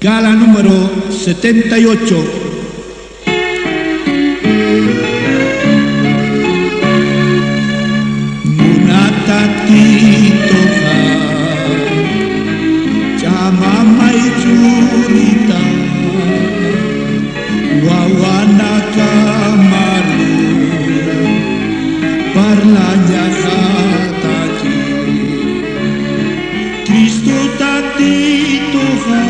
Gala número 78. Munatatito ka, chama may churita, wawana ka maru, parlanya kataki, Cristo tatito ka,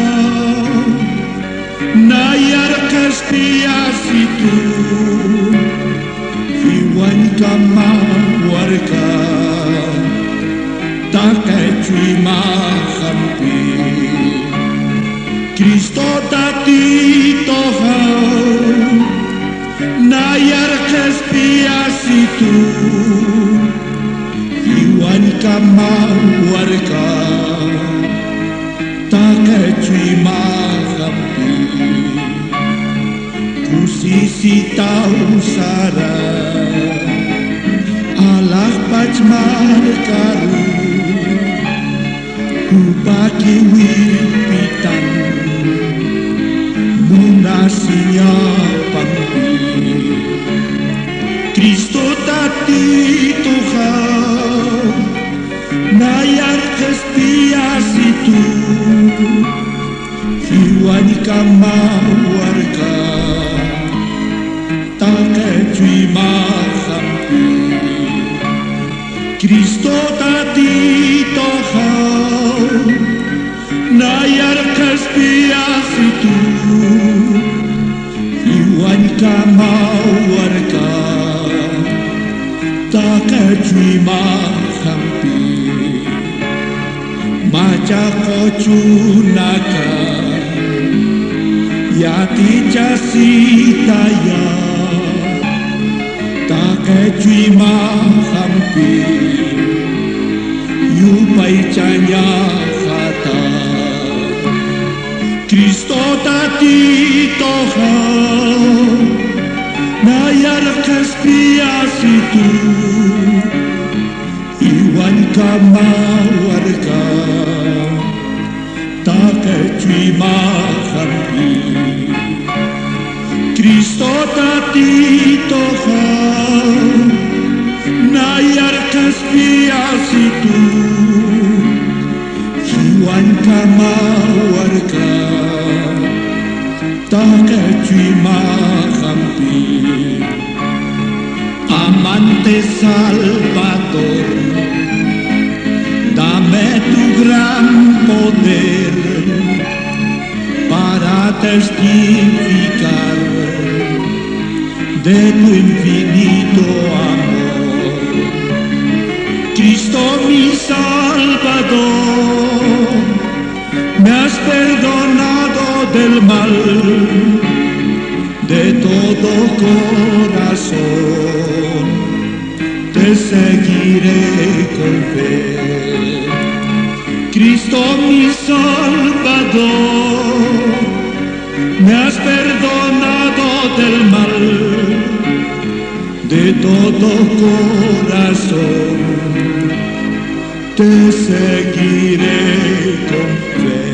nayar kaspiasitu, iwan ka mawarka, takai cui mahampi, Cristo tatito ka, nayar kaspiasitu, iwan ka mawarka, takai cui mahampi. Kusisi tau sara alah pachmar karu kupaki wipitan munasinya pampi Kristo tatito ka nayar kespiasitu iwan ka mawarka cui mahampi Cristo tatito kau nayar kaspiasitu iwan kamawarka taka cui mahampi maca kocunaka yati casitaya takai cui mahampi yupai canya kata Kristo tatito kau nayar kaspiasitu iwan kamawarka takai cui mahampi Kristo tatito kau nayar kaspiasitu iwan kamawarka takai cui mahampi amante Salvador dame tu gran poder para testificar de tu infinito amor. Cristo mi Salvador, me has perdonado del mal, de todo corazón, te seguiré con fe. Cristo mi Salvador, me has perdonado del mal, de todo corazón, te seguiré con fe.